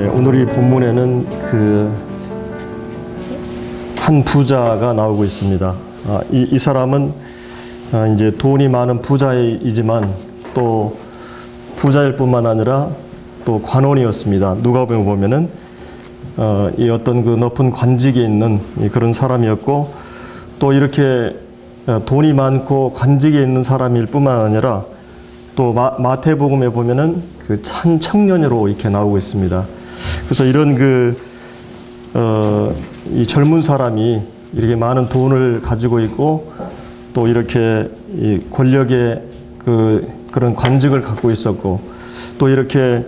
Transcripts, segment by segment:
오늘 이 본문에는 한 부자가 나오고 있습니다. 이 사람은 이제 돈이 많은 부자이지만 또 부자일 뿐만 아니라 또 관원이었습니다. 누가복음에 보면은 이 어떤 그 높은 관직에 있는 그런 사람이었고, 또 이렇게 돈이 많고 관직에 있는 사람일 뿐만 아니라 또 마태복음에 보면은 그 한 청년으로 이렇게 나오고 있습니다. 그래서 이런 이 젊은 사람이 이렇게 많은 돈을 가지고 있고 또 이렇게 이 권력의 그런 관직을 갖고 있었고 또 이렇게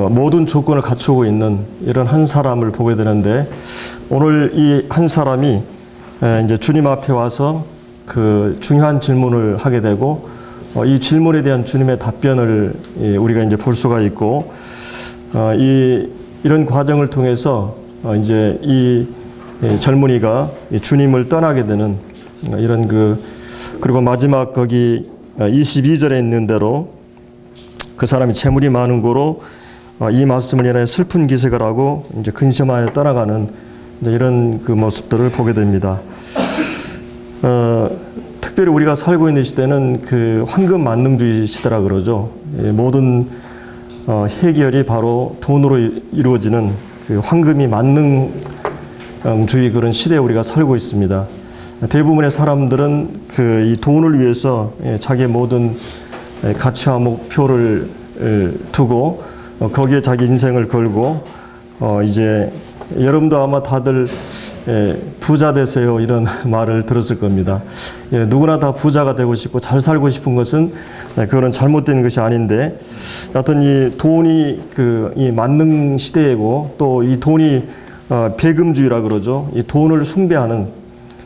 모든 조건을 갖추고 있는 이런 한 사람을 보게 되는데, 오늘 이 한 사람이 이제 주님 앞에 와서 중요한 질문을 하게 되고, 이 질문에 대한 주님의 답변을 우리가 이제 볼 수가 있고, 이런 과정을 통해서 이제 이 젊은이가 주님을 떠나게 되는 이런 그리고 마지막 거기 22절에 있는 대로 그 사람이 재물이 많은 고로 이 말씀을 인하여 슬픈 기색을 하고 이제 근심하여 떠나가는 이제 이런 모습들을 보게 됩니다. 특별히 우리가 살고 있는 시대는 황금 만능주의 시대라 그러죠. 모든 해결이 바로 돈으로 이루어지는 황금이 만능주의 그런 시대에 우리가 살고 있습니다. 대부분의 사람들은 이 돈을 위해서 자기의 모든 가치와 목표를 두고 거기에 자기 인생을 걸고, 이제 여러분도 아마 다들 부자 되세요 이런 말을 들었을 겁니다. 누구나 다 부자가 되고 싶고 잘 살고 싶은 것은 그런 잘못된 것이 아닌데, 하여튼 이 돈이 이 만능 시대이고 또 이 돈이 배금주의라 그러죠. 이 돈을 숭배하는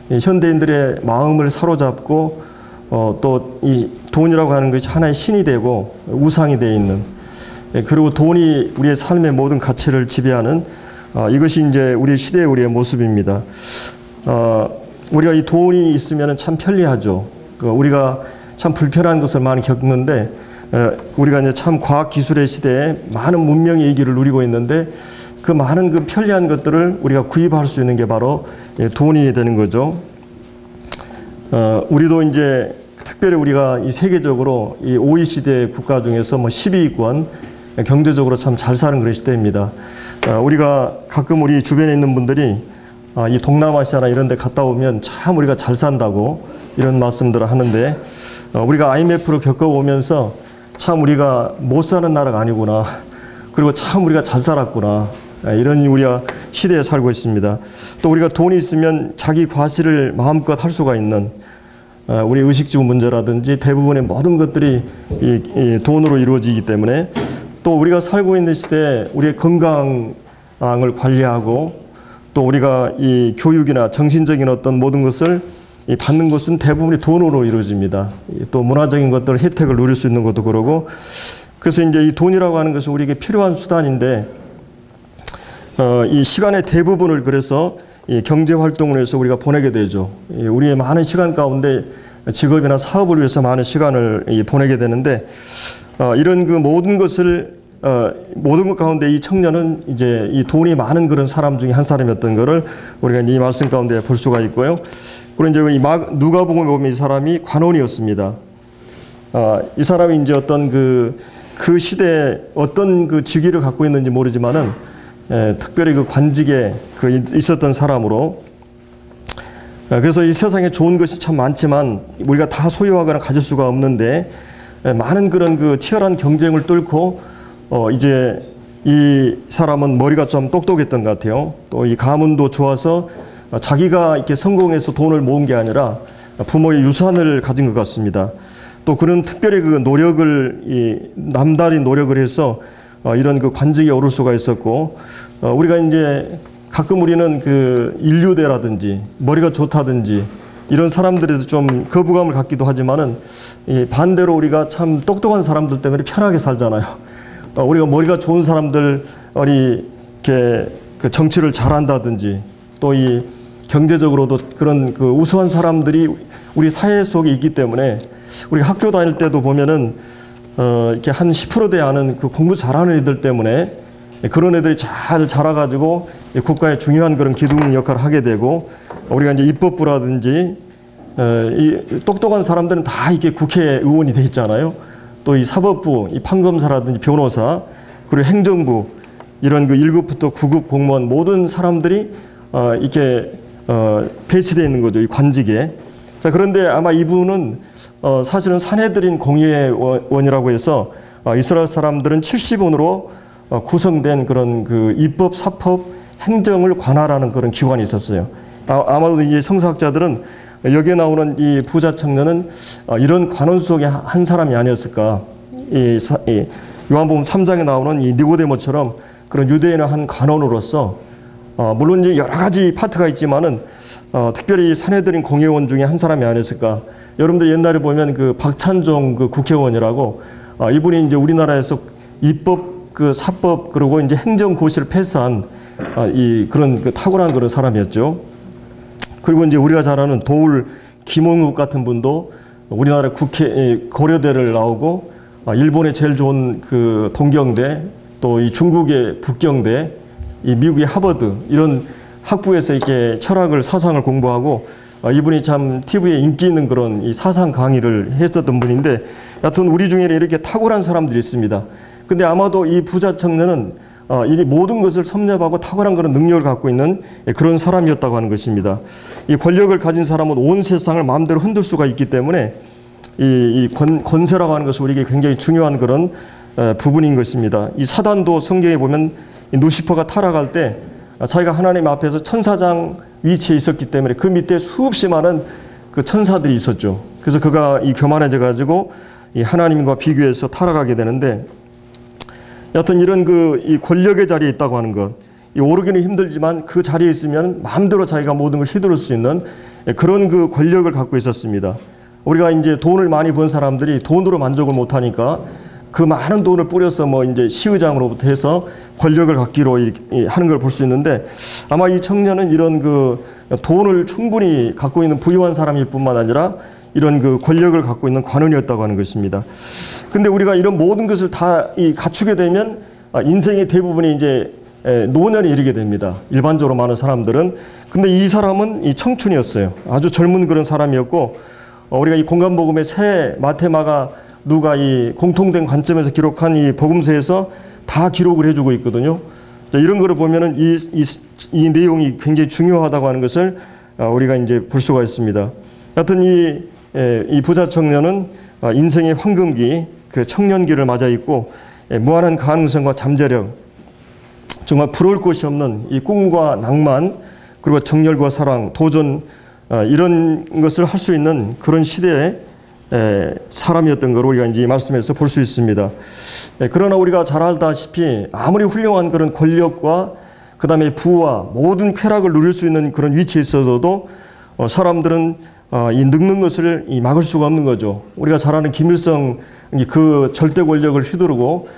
현대인들의 마음을 사로잡고 또 이 돈이라고 하는 것이 하나의 신이 되고 우상이 되어 있는, 그리고 돈이 우리의 삶의 모든 가치를 지배하는 이것이 이제 우리 시대의 우리의 모습입니다. 우리가 이 돈이 있으면 참 편리하죠. 우리가 참 불편한 것을 많이 겪는데, 우리가 이제 참 과학 기술의 시대에 많은 문명의 이기를 누리고 있는데 그 많은 편리한 것들을 우리가 구입할 수 있는 게 바로 돈이 되는 거죠. 우리도 이제 특별히 우리가 이 세계적으로 이 OECD 국가 중에서 10위권 경제적으로 참 잘 사는 그런 시대입니다. 우리가 가끔 우리 주변에 있는 분들이 이 동남아시아나 이런 데 갔다 오면 참 우리가 잘 산다고 이런 말씀들을 하는데, 우리가 IMF를 겪어오면서 참 우리가 못 사는 나라가 아니구나, 그리고 참 우리가 잘 살았구나, 이런 우리가 시대에 살고 있습니다. 또 우리가 돈이 있으면 자기 과시를 마음껏 할 수가 있는, 우리 의식주 문제라든지 대부분의 모든 것들이 이 돈으로 이루어지기 때문에, 또 우리가 살고 있는 시대에 우리의 건강을 관리하고 또 우리가 이 교육이나 정신적인 어떤 모든 것을 받는 것은 대부분이 돈으로 이루어집니다. 또 문화적인 것들 혜택을 누릴 수 있는 것도 그러고, 그래서 이제 이 돈이라고 하는 것은 우리에게 필요한 수단인데, 이 시간의 대부분을 그래서 이 경제 활동을 해서 우리가 보내게 되죠. 우리의 많은 시간 가운데 직업이나 사업을 위해서 많은 시간을 보내게 되는데, 이런 모든 것을 모든 것 가운데 이 청년은 이제 이 돈이 많은 그런 사람 중에 한 사람이었던 것을 우리가 이 말씀 가운데 볼 수가 있고요. 그리고 이제 누가복음에 보면 이 사람이 관원이었습니다. 이 사람이 이제 어떤 그 시대에 어떤 직위를 갖고 있는지 모르지만은 특별히 관직에 있었던 사람으로, 그래서 이 세상에 좋은 것이 참 많지만 우리가 다 소유하거나 가질 수가 없는데, 많은 그런 치열한 경쟁을 뚫고 이제 이 사람은 머리가 좀 똑똑했던 것 같아요. 또 이 가문도 좋아서 자기가 이렇게 성공해서 돈을 모은 게 아니라 부모의 유산을 가진 것 같습니다. 또 그런 특별히 노력을 남다른 노력을 해서 이런 관직에 오를 수가 있었고, 우리가 이제 가끔 우리는 인류대라든지 머리가 좋다든지 이런 사람들에서 좀 거부감을 갖기도 하지만은, 반대로 우리가 참 똑똑한 사람들 때문에 편하게 살잖아요. 우리가 머리가 좋은 사람들, 이렇게 정치를 잘한다든지 또 이 경제적으로도 그런 우수한 사람들이 우리 사회 속에 있기 때문에, 우리 학교 다닐 때도 보면은 이렇게 한 10%돼 아는 그 공부 잘하는 애들 때문에 그런 애들이 잘 자라가지고 국가의 중요한 그런 기둥 역할을 하게 되고, 우리가 이제 입법부라든지 이 똑똑한 사람들은 다 이게 국회의원이 돼 있잖아요. 또 이 사법부, 이 판검사라든지 변호사, 그리고 행정부, 이런 그 1급부터 9급 공무원 모든 사람들이 이렇게 배치되어 있는 거죠, 이 관직에. 자, 그런데 아마 이분은 사실은 사내들인 공의원이라고 해서 이스라엘 사람들은 70원으로 구성된 그런 그 입법, 사법, 행정을 관할하는 그런 기관이 있었어요. 아마도 이제 성서학자들은 여기에 나오는 이 부자 청년은 이런 관원 속의 한 사람이 아니었을까. 요한복음 3장에 나오는 이 니고데모처럼 그런 유대인의 한 관원으로서, 물론 이제 여러 가지 파트가 있지만은 특별히 사내들인 공회원 중에 한 사람이 아니었을까. 여러분들 옛날에 보면 그 박찬종 그 국회의원이라고, 이분이 이제 우리나라에서 입법, 그 사법, 그리고 이제 행정고시를 패스한 이 그런 그 탁월한 그런 사람이었죠. 그리고 이제 우리가 잘 아는 도울 김홍욱 같은 분도 우리나라 국회 고려대를 나오고, 일본의 제일 좋은 그 동경대, 또 이 중국의 북경대, 이 미국의 하버드, 이런 학부에서 이렇게 철학을, 사상을 공부하고, 이분이 참 TV에 인기 있는 그런 이 사상 강의를 했었던 분인데, 여하튼 우리 중에 이렇게 탁월한 사람들이 있습니다. 근데 아마도 이 부자 청년은 이 모든 것을 섭렵하고 탁월한 그런 능력을 갖고 있는 그런 사람이었다고 하는 것입니다. 이 권력을 가진 사람은 온 세상을 마음대로 흔들 수가 있기 때문에 이 권세라고 하는 것은 우리에게 굉장히 중요한 그런 부분인 것입니다. 이 사단도 성경에 보면 이 루시퍼가 타락할 때 자기가 하나님 앞에서 천사장 위치에 있었기 때문에 그 밑에 수없이 많은 그 천사들이 있었죠. 그래서 그가 이 교만해져 가지고 이 하나님과 비교해서 타락하게 되는데, 여하튼 이런 이 권력의 자리에 있다고 하는 것, 이 오르기는 힘들지만 그 자리에 있으면 마음대로 자기가 모든 걸 휘두를 수 있는 그런 그 권력을 갖고 있었습니다. 우리가 이제 돈을 많이 번 사람들이 돈으로 만족을 못하니까 그 많은 돈을 뿌려서 뭐 이제 시의장으로부터 해서 권력을 갖기로 하는 걸 볼 수 있는데, 아마 이 청년은 이런 그 돈을 충분히 갖고 있는 부유한 사람일 뿐만 아니라 이런 그 권력을 갖고 있는 관원이었다고 하는 것입니다. 근데 우리가 이런 모든 것을 다 갖추게 되면 인생의 대부분이 이제 노년에 이르게 됩니다. 일반적으로 많은 사람들은. 근데 이 사람은 이 청춘이었어요. 아주 젊은 그런 사람이었고, 우리가 이 공간복음의 새 마테마가 누가 이 공통된 관점에서 기록한 이 복음서에서 다 기록을 해주고 있거든요. 이런 거를 보면은 이 내용이 굉장히 중요하다고 하는 것을 우리가 이제 볼 수가 있습니다. 하여튼 이 부자 청년은 인생의 황금기, 그 청년기를 맞아 있고, 무한한 가능성과 잠재력, 정말 부러울 것이 없는 이 꿈과 낭만, 그리고 정열과 사랑, 도전, 이런 것을 할 수 있는 그런 시대의 사람이었던 걸 우리가 이제 이 말씀에서 볼 수 있습니다. 그러나 우리가 잘 알다시피 아무리 훌륭한 그런 권력과 그 다음에 부와 모든 쾌락을 누릴 수 있는 그런 위치에 있어도 사람들은 이 늙는 것을 막을 수가 없는 거죠. 우리가 잘 아는 김일성 그 절대 권력을 휘두르고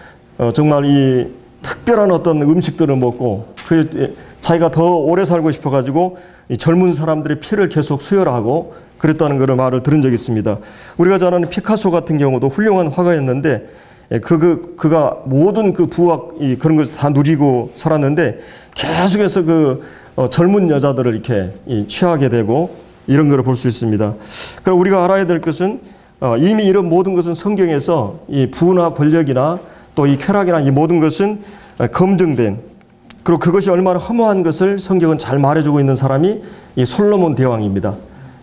정말 이 특별한 어떤 음식들을 먹고 자기가 더 오래 살고 싶어 가지고 이 젊은 사람들의 피를 계속 수혈하고 그랬다는 그런 말을 들은 적이 있습니다. 우리가 잘 아는 피카소 같은 경우도 훌륭한 화가였는데 그가 모든 그 부와 그런 것을 다 누리고 살았는데 계속해서 젊은 여자들을 이렇게 취하게 되고 이런 걸 볼 수 있습니다. 그럼 우리가 알아야 될 것은 이미 이런 모든 것은 성경에서 이 부나 권력이나 또 이 쾌락이나 이 모든 것은 검증된, 그리고 그것이 얼마나 허무한 것을 성경은 잘 말해주고 있는 사람이 이 솔로몬 대왕입니다.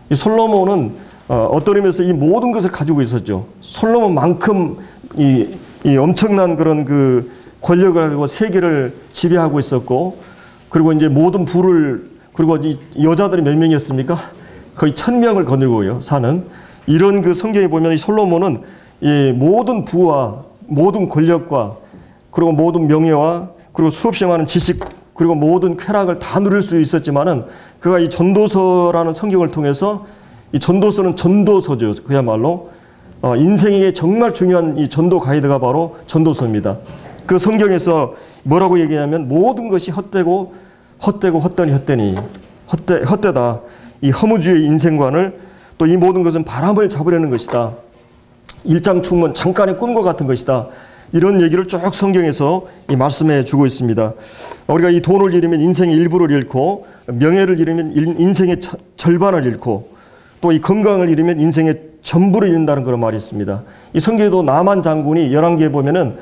이 솔로몬은 어떤 의미에서 이 모든 것을 가지고 있었죠. 솔로몬만큼 이 엄청난 그런 그 권력을 가지고 세계를 지배하고 있었고, 그리고 이제 모든 부를, 그리고 이 여자들이 몇 명이었습니까? 거의 1000명을 거느리고요 사는 이런 그 성경에 보면 이 솔로몬은 이 모든 부와 모든 권력과 그리고 모든 명예와 그리고 수없이 많은 지식 그리고 모든 쾌락을 다 누릴 수 있었지만은 그가 이 전도서라는 성경을 통해서, 이 전도서는 전도서죠. 그야말로 인생에 정말 중요한 이 전도 가이드가 바로 전도서입니다. 그 성경에서 뭐라고 얘기하냐면 모든 것이 헛되고 헛되니 헛되다. 이 허무주의 인생관을, 또 이 모든 것은 바람을 잡으려는 것이다. 일장춘문 잠깐의 꿈과 같은 것이다. 이런 얘기를 쭉 성경에서 말씀해 주고 있습니다. 우리가 이 돈을 잃으면 인생의 일부를 잃고, 명예를 잃으면 인생의 절반을 잃고, 또 이 건강을 잃으면 인생의 전부를 잃는다는 그런 말이 있습니다. 이 성경에도 나만 장군이 열왕기에 보면은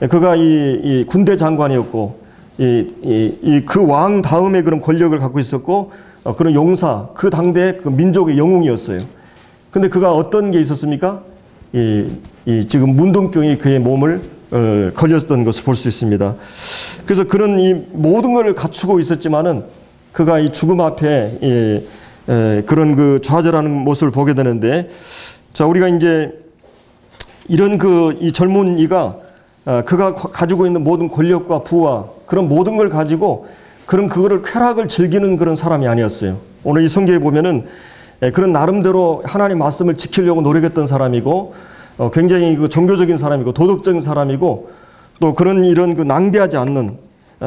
그가 이 군대 장관이었고, 그 왕 다음에 그런 권력을 갖고 있었고, 그런 용사, 그 당대 그 민족의 영웅이었어요. 근데 그가 어떤 게 있었습니까? 지금 문둥병이 그의 몸을 걸렸던 것을 볼 수 있습니다. 그래서 그런 이 모든 것을 갖추고 있었지만은 그가 이 죽음 앞에 그런 그 좌절하는 모습을 보게 되는데, 자, 우리가 이제 이런 이 젊은이가 그가 가지고 있는 모든 권력과 부와 그런 모든 걸 가지고 그거를 쾌락을 즐기는 그런 사람이 아니었어요. 오늘 이 성경에 보면은 그런 나름대로 하나님 말씀을 지키려고 노력했던 사람이고, 굉장히 그 종교적인 사람이고 도덕적인 사람이고, 또 이런 낭비하지 않는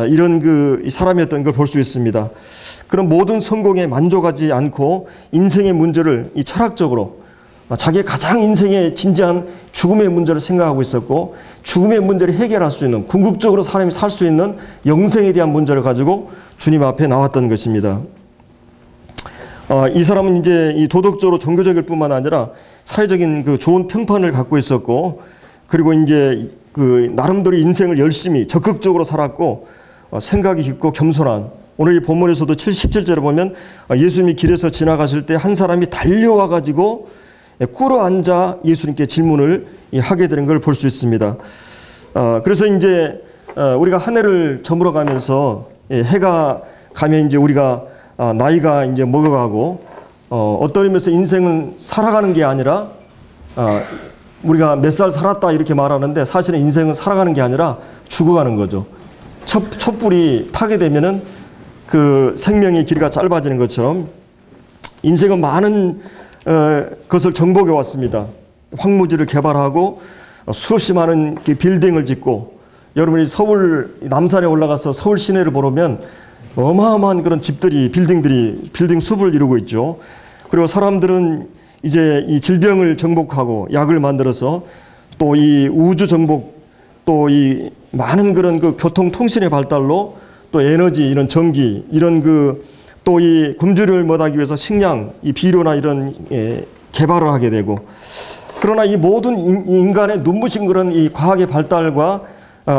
이런 사람이었던 걸 볼 수 있습니다. 그런 모든 성공에 만족하지 않고 인생의 문제를 철학적으로 자기의 가장 인생의 진지한 죽음의 문제를 생각하고 있었고, 죽음의 문제를 해결할 수 있는, 궁극적으로 사람이 살 수 있는 영생에 대한 문제를 가지고 주님 앞에 나왔던 것입니다. 이 사람은 이제 이 도덕적으로 종교적일 뿐만 아니라 사회적인 좋은 평판을 갖고 있었고, 그리고 이제 나름대로 인생을 열심히 적극적으로 살았고, 생각이 깊고 겸손한, 오늘 이 본문에서도 17절에 보면 예수님이 길에서 지나가실 때 한 사람이 달려와 가지고 꿇어 앉아 예수님께 질문을 하게 되는 걸 볼 수 있습니다. 그래서 이제 우리가 한 해를 저물어 가면서 해가 가면 이제 우리가 나이가 이제 먹어가고, 어떤 의미에서 인생은 살아가는 게 아니라, 우리가 몇 살 살았다 이렇게 말하는데 사실은 인생은 살아가는 게 아니라 죽어가는 거죠. 촛불이 타게 되면은 그 생명의 길이가 짧아지는 것처럼 인생은 많은 것을 정복해 왔습니다. 황무지를 개발하고 수없이 많은 빌딩을 짓고, 여러분이 서울 남산에 올라가서 서울 시내를 보면 어마어마한 그런 집들이, 빌딩 숲을 이루고 있죠. 그리고 사람들은 이제 이 질병을 정복하고 약을 만들어서 또 이 우주 정복, 또 이 많은 그런 교통 통신의 발달로 또 에너지, 이런 전기, 이런 또 이 굶주림을 못하기 위해서 식량, 이 비료나 이런 개발을 하게 되고, 그러나 이 모든 인간의 눈부신 그런 이 과학의 발달과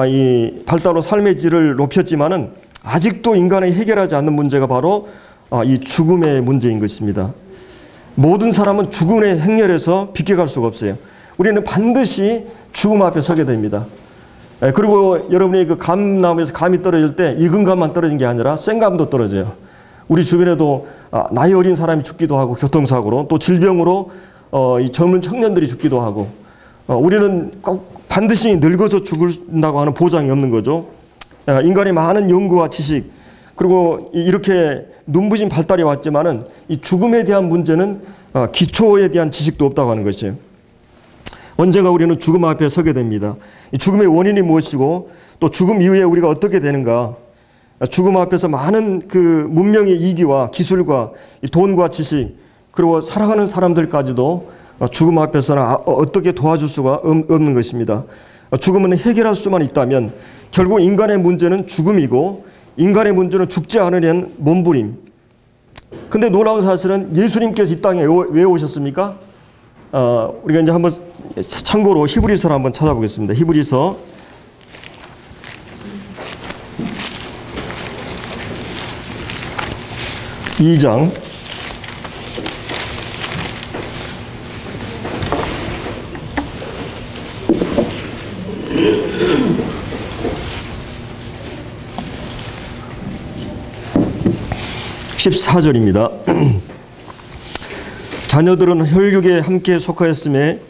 이 발달로 삶의 질을 높였지만은 아직도 인간이 해결하지 않는 문제가 바로 이 죽음의 문제인 것입니다. 모든 사람은 죽음의 행렬에서 비껴갈 수가 없어요. 우리는 반드시 죽음 앞에 서게 됩니다. 그리고 여러분이 감나무에서 감이 떨어질 때 익은 감만 떨어진 게 아니라 생 감도 떨어져요. 우리 주변에도 나이 어린 사람이 죽기도 하고, 교통사고로, 또 질병으로 이 젊은 청년들이 죽기도 하고, 우리는 꼭 반드시 늙어서 죽는다고 하는 보장이 없는 거죠. 인간의 많은 연구와 지식, 그리고 이렇게 눈부신 발달이 왔지만은 이 죽음에 대한 문제는 기초에 대한 지식도 없다고 하는 것이에요. 언젠가 우리는 죽음 앞에 서게 됩니다. 이 죽음의 원인이 무엇이고, 또 죽음 이후에 우리가 어떻게 되는가, 죽음 앞에서 많은 문명의 이기와 기술과 돈과 지식, 그리고 사랑하는 사람들까지도 죽음 앞에서는 어떻게 도와줄 수가 없는 것입니다. 죽음은 해결할 수만 있다면 결국 인간의 문제는 죽음이고, 인간의 문제는 죽지 않으려는 몸부림. 근데 놀라운 사실은 예수님께서 이 땅에 왜 오셨습니까? 우리가 이제 한번 참고로 히브리서를 한번 찾아보겠습니다. 히브리서 2장 14절입니다. 자녀들은 혈육에 함께 속하였음에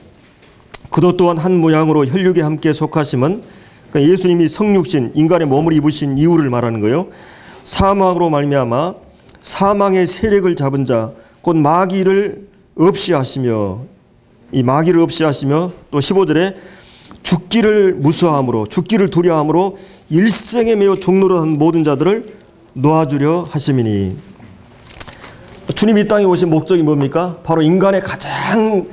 그도 또한 한 모양으로 혈육에 함께 속하심은, 그러니까 예수님이 성육신, 인간의 몸을 입으신 이유를 말하는 거예요. 사망으로 말미암아 사망의 세력을 잡은 자, 곧 마귀를 없이 하시며, 이 마귀를 없이 하시며, 또 15절에 죽기를 무수함으로, 죽기를 두려함으로 일생에 매우 종노릇한 모든 자들을 놓아주려 하심이니. 주님이 이 땅에 오신 목적이 뭡니까? 바로 인간의 가장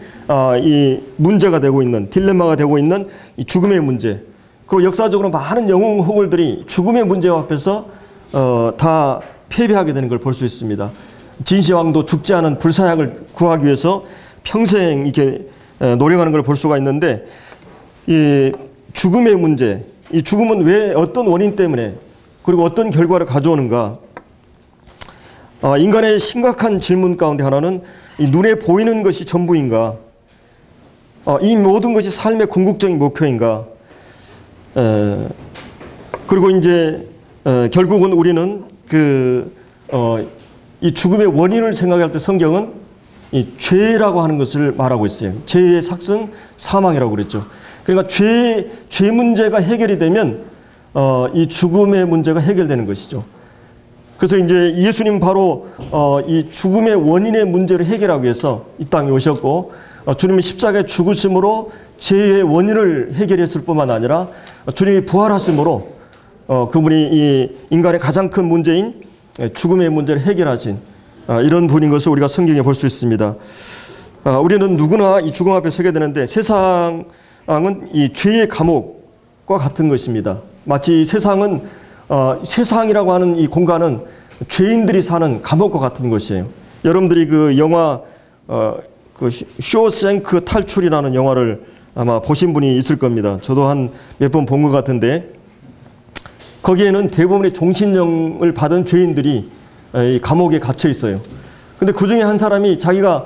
이 문제가 되고 있는, 딜레마가 되고 있는 이 죽음의 문제, 그리고 역사적으로 많은 영웅 호걸들이 죽음의 문제 앞에서 다 패배하게 되는 걸 볼 수 있습니다. 진시황도 죽지 않은 불사약을 구하기 위해서 평생 이렇게 노력하는 걸 볼 수가 있는데, 이 죽음의 문제, 이 죽음은 왜 어떤 원인 때문에 그리고 어떤 결과를 가져오는가? 인간의 심각한 질문 가운데 하나는 이 눈에 보이는 것이 전부인가? 이 모든 것이 삶의 궁극적인 목표인가? 그리고 이제 결국은 우리는 이 죽음의 원인을 생각할 때 성경은 이 죄라고 하는 것을 말하고 있어요. 죄의 삭은 사망이라고 그랬죠. 그러니까 죄 문제가 해결이 되면 이 죽음의 문제가 해결되는 것이죠. 그래서 이제 예수님 바로 이 죽음의 원인의 문제를 해결하기 위해서 이 땅에 오셨고, 주님이 십자가에 죽으심으로 죄의 원인을 해결했을 뿐만 아니라 주님이 부활하심으로 그분이 이 인간의 가장 큰 문제인 죽음의 문제를 해결하신 이런 분인 것을 우리가 성경에 볼 수 있습니다. 우리는 누구나 이 죽음 앞에 서게 되는데, 세상은 이 죄의 감옥과 같은 것입니다. 마치 세상은 세상이라고 하는 이 공간은 죄인들이 사는 감옥과 같은 것이에요. 여러분들이 그 영화 그 쇼생크 탈출이라는 영화를 아마 보신 분이 있을 겁니다. 저도 한 몇 번 본 것 같은데, 거기에는 대부분의 종신형을 받은 죄인들이 이 감옥에 갇혀 있어요. 근데 그 중에 한 사람이 자기가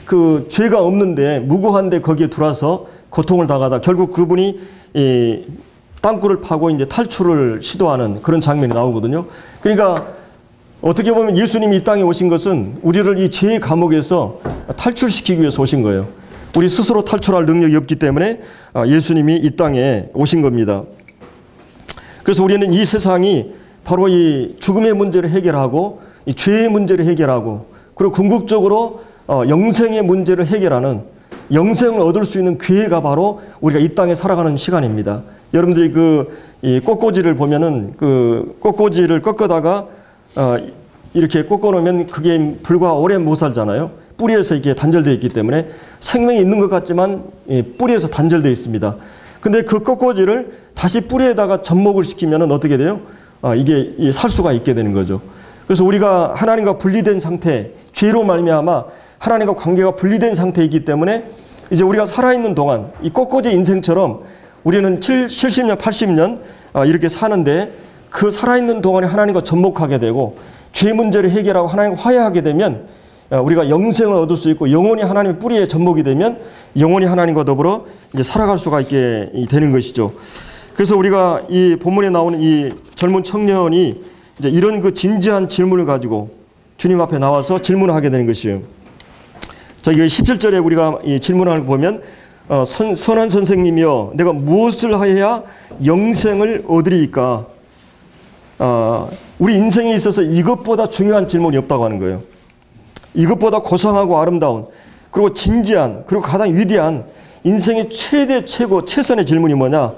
그 죄가 없는데 무고한데 거기에 들어와서 고통을 당하다 결국 그분이 이 땅굴을 파고 이제 탈출을 시도하는 그런 장면이 나오거든요. 그러니까 어떻게 보면 예수님이 이 땅에 오신 것은 우리를 이 죄의 감옥에서 탈출시키기 위해서 오신 거예요. 우리 스스로 탈출할 능력이 없기 때문에 예수님이 이 땅에 오신 겁니다. 그래서 우리는 이 세상이 바로 이 죽음의 문제를 해결하고 이 죄의 문제를 해결하고 그리고 궁극적으로 영생의 문제를 해결하는, 영생을 얻을 수 있는 기회가 바로 우리가 이 땅에 살아가는 시간입니다. 여러분들이 이 꽃꽂이를 보면은 그 꽃꽂이를 꺾어다가 이렇게 꺾어놓으면 그게 불과 오래 못 살잖아요. 뿌리에서 이게 단절되어 있기 때문에 생명이 있는 것 같지만 뿌리에서 단절되어 있습니다. 근데 그 꽃꽂이를 다시 뿌리에다가 접목을 시키면은 어떻게 돼요? 이게 살 수가 있게 되는 거죠. 그래서 우리가 하나님과 분리된 상태, 죄로 말미암아 하나님과 관계가 분리된 상태이기 때문에 이제 우리가 살아있는 동안 이 꽃꽂이 인생처럼 우리는 70년, 80년 이렇게 사는데, 그 살아있는 동안에 하나님과 접목하게 되고 죄 문제를 해결하고 하나님과 화해하게 되면 우리가 영생을 얻을 수 있고, 영원히 하나님의 뿌리에 접목이 되면 영원히 하나님과 더불어 이제 살아갈 수가 있게 되는 것이죠. 그래서 우리가 이 본문에 나오는 이 젊은 청년이 이제 이런 그 진지한 질문을 가지고 주님 앞에 나와서 질문을 하게 되는 것이에요. 자, 이게 17절에 우리가 이 질문을 보면 선한 선생님이여, 내가 무엇을 하여야 영생을 얻으리이까? 우리 인생에 있어서 이것보다 중요한 질문이 없다고 하는 거예요. 이것보다 고상하고 아름다운, 그리고 진지한, 그리고 가장 위대한 인생의 최대, 최고, 최선의 질문이 뭐냐?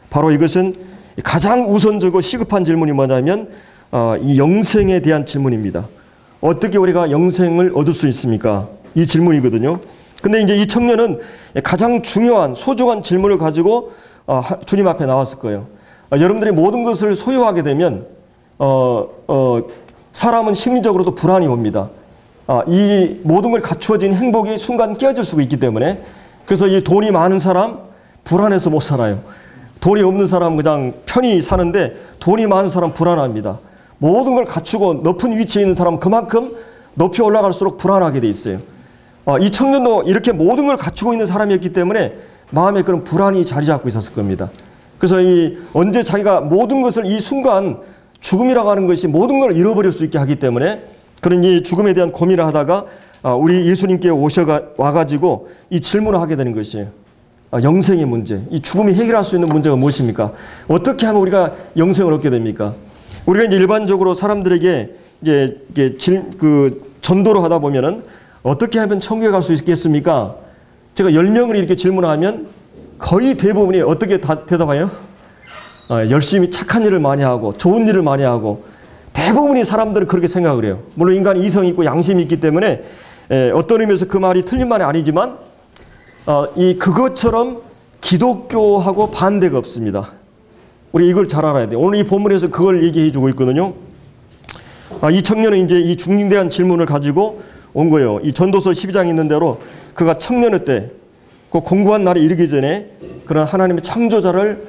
바로 이것은 가장 우선적이고 시급한 질문이 뭐냐면 이 영생에 대한 질문입니다. 어떻게 우리가 영생을 얻을 수 있습니까? 이 질문이거든요. 근데 이제 이 청년은 가장 중요한, 소중한 질문을 가지고 주님 앞에 나왔을 거예요. 여러분들이 모든 것을 소유하게 되면 사람은 심리적으로도 불안이 옵니다. 이 모든 걸 갖추어진 행복이 순간 깨어질 수가 있기 때문에, 그래서 이 돈이 많은 사람 불안해서 못 살아요. 돈이 없는 사람 그냥 편히 사는데 돈이 많은 사람 불안합니다. 모든 걸 갖추고 높은 위치에 있는 사람 그만큼 높이 올라갈수록 불안하게 돼 있어요. 이 청년도 이렇게 모든 걸 갖추고 있는 사람이었기 때문에 마음에 그런 불안이 자리 잡고 있었을 겁니다. 그래서 언제 자기가 모든 것을 이 순간 죽음이라고 하는 것이 모든 걸 잃어버릴 수 있게 하기 때문에 그런 이 죽음에 대한 고민을 하다가 우리 예수님께 와가지고 이 질문을 하게 되는 것이에요. 영생의 문제, 이 죽음이 해결할 수 있는 문제가 무엇입니까? 어떻게 하면 우리가 영생을 얻게 됩니까? 우리가 이제 일반적으로 사람들에게 이제 전도를 하다 보면은 어떻게 하면 천국에 갈 수 있겠습니까? 제가 10명을 이렇게 질문하면 거의 대부분이 어떻게 대답해요? 열심히 착한 일을 많이 하고 좋은 일을 많이 하고, 대부분이 사람들은 그렇게 생각을 해요. 물론 인간이 이성이 있고 양심이 있기 때문에 어떤 의미에서 그 말이 틀린 말이 아니지만 그것처럼 기독교하고 반대가 없습니다. 우리 이걸 잘 알아야 돼요. 오늘 이 본문에서 그걸 얘기해 주고 있거든요. 이 청년은 이제 이 중대한 질문을 가지고 온 거예요. 이 전도서 12장에 있는 대로 그가 청년의 때, 그 공고한 날에 이르기 전에 그런 하나님의 창조자를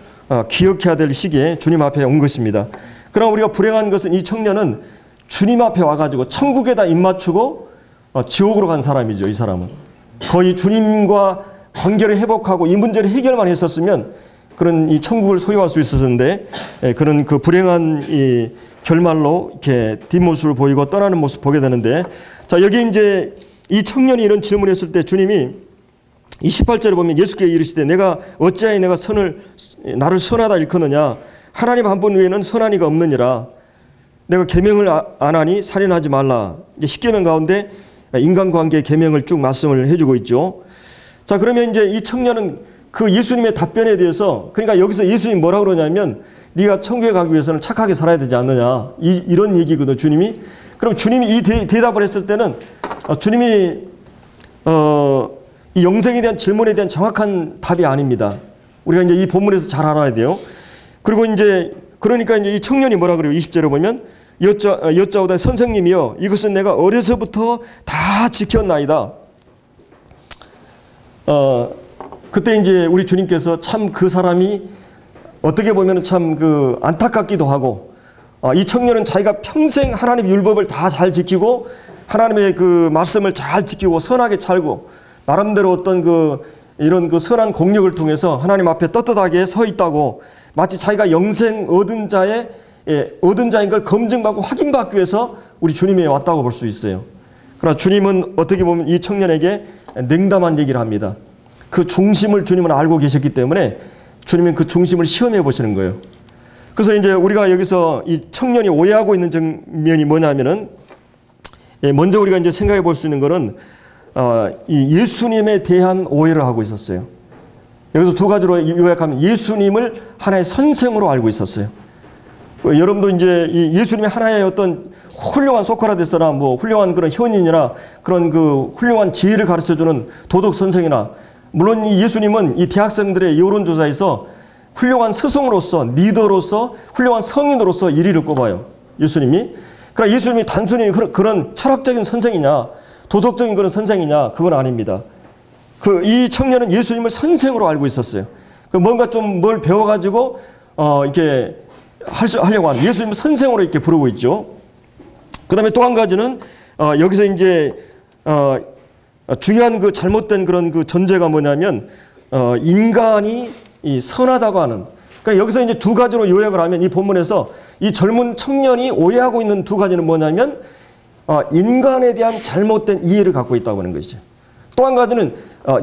기억해야 될 시기에 주님 앞에 온 것입니다. 그러나 우리가 불행한 것은 이 청년은 주님 앞에 와가지고 천국에다 입맞추고 지옥으로 간 사람이죠. 이 사람은 거의 주님과 관계를 회복하고 이 문제를 해결만 했었으면 그런 이 천국을 소유할 수 있었는데, 그런 그 불행한 이 결말로 이렇게 뒷모습을 보이고 떠나는 모습 보게 되는데, 자, 여기 이제 이 청년이 이런 질문을 했을 때 주님이 이 18절에 보면 예수께 이르시되 내가 어찌하여 내가 나를 선하다 일컫느냐, 하나님 한 분 외에는 선한 이가 없느니라. 내가 계명을 안 하니 살인하지 말라. 이제 10계명 가운데 인간관계 계명을 쭉 말씀을 해주고 있죠. 자, 그러면 이제 이 청년은 그 예수님의 답변에 대해서, 그러니까 여기서 예수님이 뭐라고 그러냐면 네가 천국에 가기 위해서는 착하게 살아야 되지 않느냐, 이런 얘기거든 주님이. 그럼 주님이 이 대답을 했을 때는 주님이 이 영생에 대한 질문에 대한 정확한 답이 아닙니다. 우리가 이제 이 본문에서 잘 알아야 돼요. 그리고 이제 그러니까 이제 이 청년이 뭐라 그래요? 20절에 보면 여짜오다 선생님이여 이것은 내가 어려서부터 다 지켰나이다. 그때 이제 우리 주님께서 참 그 사람이 어떻게 보면 참 그 안타깝기도 하고, 이 청년은 자기가 평생 하나님의 율법을 다 잘 지키고 하나님의 그 말씀을 잘 지키고 선하게 살고 나름대로 어떤 이런 그 선한 공력을 통해서 하나님 앞에 떳떳하게 서 있다고, 마치 자기가 영생 얻은 자인 걸 검증받고 확인받기 위해서 우리 주님에 왔다고 볼 수 있어요. 그러나 주님은 어떻게 보면 이 청년에게 냉담한 얘기를 합니다. 그 중심을 주님은 알고 계셨기 때문에 주님은 그 중심을 시험해 보시는 거예요. 그래서 이제 우리가 여기서 이 청년이 오해하고 있는 장면이 뭐냐면은, 먼저 우리가 이제 생각해 볼 수 있는 거는 이 예수님에 대한 오해를 하고 있었어요. 여기서 두 가지로 요약하면 예수님을 하나의 선생으로 알고 있었어요. 여러분도 이제 이 예수님이 하나의 어떤 훌륭한 소크라테스나 뭐 훌륭한 그런 현인이나 그런 그 훌륭한 지혜를 가르쳐주는 도덕 선생이나, 물론 이 예수님은 이 대학생들의 여론조사에서 훌륭한 스승으로서, 리더로서, 훌륭한 성인으로서 1위를 꼽아요. 예수님이. 그러나 예수님이 단순히 그런 철학적인 선생이냐, 도덕적인 그런 선생이냐, 그건 아닙니다. 이 청년은 예수님을 선생으로 알고 있었어요. 뭔가 좀 뭘 배워가지고 이렇게 하려고 하는, 예수님을 선생으로 이렇게 부르고 있죠. 그 다음에 또 한 가지는 여기서 이제 중요한 그 잘못된 그런 그 전제가 뭐냐면 인간이 이 선하다고 하는, 그러니까 여기서 이제 두 가지로 요약을 하면 이 본문에서 이 젊은 청년이 오해하고 있는 두 가지는 뭐냐면 인간에 대한 잘못된 이해를 갖고 있다고 하는 것이죠. 또 한 가지는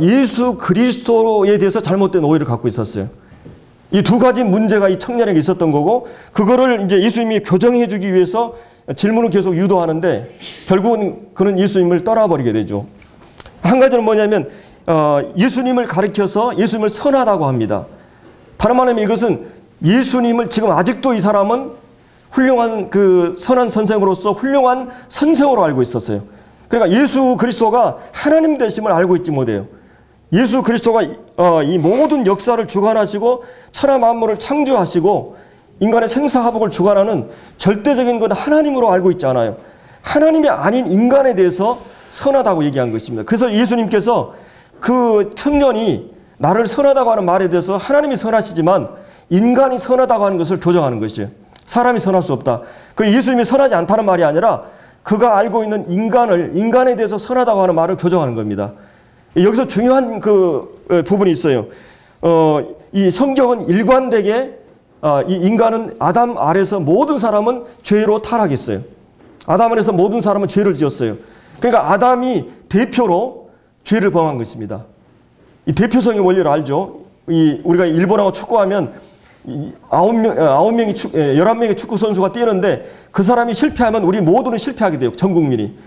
예수 그리스도에 대해서 잘못된 오해를 갖고 있었어요. 이 두 가지 문제가 이 청년에게 있었던 거고, 그거를 이제 예수님이 교정해 주기 위해서 질문을 계속 유도하는데 결국은 그는 예수님을 떠나버리게 되죠. 한 가지는 뭐냐면 예수님을 가리켜서 예수님을 선하다고 합니다. 다른 말하면 이것은 예수님을 지금 아직도 이 사람은 훌륭한 그 선한 선생으로서 훌륭한 선생으로 알고 있었어요. 그러니까 예수 그리스도가 하나님 되심을 알고 있지 못해요. 예수 그리스도가 이 모든 역사를 주관하시고 천하 만물을 창조하시고 인간의 생사화복을 주관하는 절대적인 건 하나님으로 알고 있지 않아요. 하나님이 아닌 인간에 대해서 선하다고 얘기한 것입니다. 그래서 예수님께서 그 청년이 나를 선하다고 하는 말에 대해서 하나님이 선하시지만 인간이 선하다고 하는 것을 교정하는 것이에요. 사람이 선할 수 없다. 그 예수님이 선하지 않다는 말이 아니라 그가 알고 있는 인간에 대해서 선하다고 하는 말을 교정하는 겁니다. 여기서 중요한 그 부분이 있어요. 이 성경은 일관되게 이 인간은 아담 아래서 모든 사람은 죄로 타락했어요. 아담 아래서 모든 사람은 죄를 지었어요. 그러니까 아담이 대표로 죄를 범한 것입니다. 이 대표성의 원리를 알죠. 우리가 일본하고 축구하면 11명의 축구 선수가 뛰는데 그 사람이 실패하면 우리 모두는 실패하게 돼요. 전 국민이.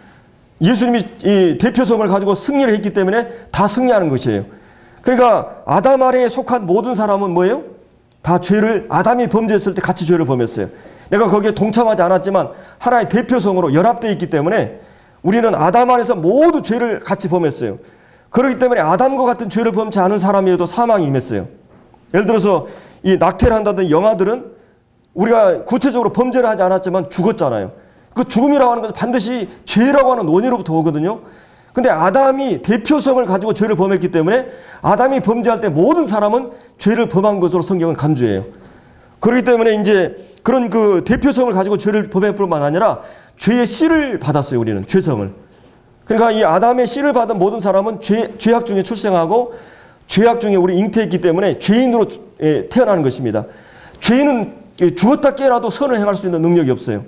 예수님이 이 대표성을 가지고 승리를 했기 때문에 다 승리하는 것이에요. 그러니까 아담 아래에 속한 모든 사람은 뭐예요? 다 죄를, 아담이 범죄했을 때 같이 죄를 범했어요. 내가 거기에 동참하지 않았지만 하나의 대표성으로 연합되어 있기 때문에 우리는 아담 안에서 모두 죄를 같이 범했어요. 그렇기 때문에 아담과 같은 죄를 범치 않은 사람이어도 사망이 임했어요. 예를 들어서 이 낙태를 한다든 영아들은 우리가 구체적으로 범죄를 하지 않았지만 죽었잖아요. 그 죽음이라고 하는 것은 반드시 죄라고 하는 원인으로부터 오거든요. 근데 아담이 대표성을 가지고 죄를 범했기 때문에 아담이 범죄할 때 모든 사람은 죄를 범한 것으로 성경은 간주해요. 그렇기 때문에 이제 그런 그 대표성을 가지고 죄를 범할 뿐만 아니라 죄의 씨를 받았어요. 우리는 죄성을. 그러니까 이 아담의 씨를 받은 모든 사람은 죄악 중에 출생하고 죄악 중에 우리 잉태했기 때문에 죄인으로 태어나는 것입니다. 죄인은 죽었다 깨어나도 선을 행할 수 있는 능력이 없어요.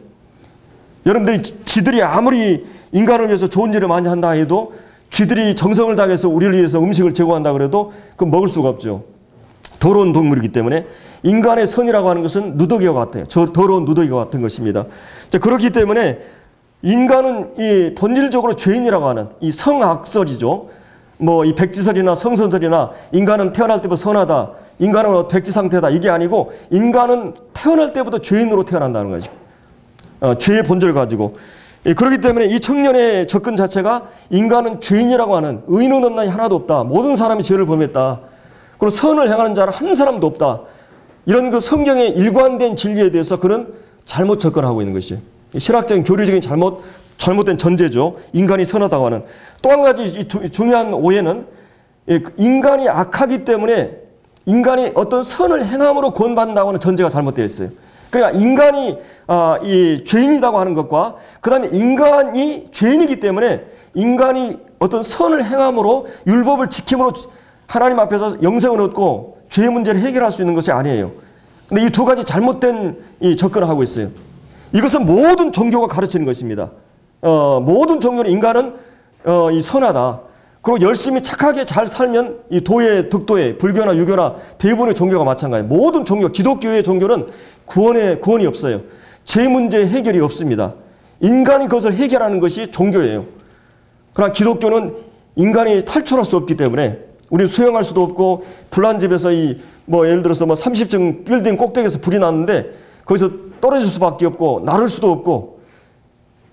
여러분들이 지들이 아무리 인간을 위해서 좋은 일을 많이 한다 해도 쥐들이 정성을 다해서 우리를 위해서 음식을 제공한다 그래도 그건 먹을 수가 없죠. 더러운 동물이기 때문에 인간의 선이라고 하는 것은 누더기와 같아요. 더러운 누더기와 같은 것입니다. 자, 그렇기 때문에 인간은 이 본질적으로 죄인이라고 하는 이 성악설이죠. 뭐 이 백지설이나 성선설이나 인간은 태어날 때부터 선하다, 인간은 백지 상태다, 이게 아니고 인간은 태어날 때부터 죄인으로 태어난다는 거죠. 죄의 본질을 가지고. 그렇기 때문에 이 청년의 접근 자체가 인간은 죄인이라고 하는, 의인은 없나니 하나도 없다, 모든 사람이 죄를 범했다, 그리고 선을 행하는 자는 한 사람도 없다, 이런 그 성경의 일관된 진리에 대해서 그는 잘못 접근하고 있는 것이에요. 실학적인 교리적인 잘못된 전제죠. 인간이 선하다고 하는. 또 한 가지 중요한 오해는 인간이 악하기 때문에 인간이 어떤 선을 행함으로 구원받는다고 하는 전제가 잘못되어 있어요. 그러니까 인간이 이 죄인이라고 하는 것과 그 다음에 인간이 죄인이기 때문에 인간이 어떤 선을 행함으로 율법을 지킴으로 하나님 앞에서 영생을 얻고 죄의 문제를 해결할 수 있는 것이 아니에요. 근데 이 두 가지 잘못된 이 접근을 하고 있어요. 이것은 모든 종교가 가르치는 것입니다. 모든 종교는 인간은 이 선하다. 그리고 열심히 착하게 잘 살면 이 도의, 득도의, 불교나 유교나 대부분의 종교가 마찬가지예요. 모든 종교, 기독교의 종교는 구원이 없어요. 죄 문제 해결이 없습니다. 인간이 그것을 해결하는 것이 종교예요. 그러나 기독교는 인간이 탈출할 수 없기 때문에 우리 수영할 수도 없고, 불난 집에서 예를 들어서 30층 빌딩 꼭대기에서 불이 났는데 거기서 떨어질 수밖에 없고 나를 수도 없고,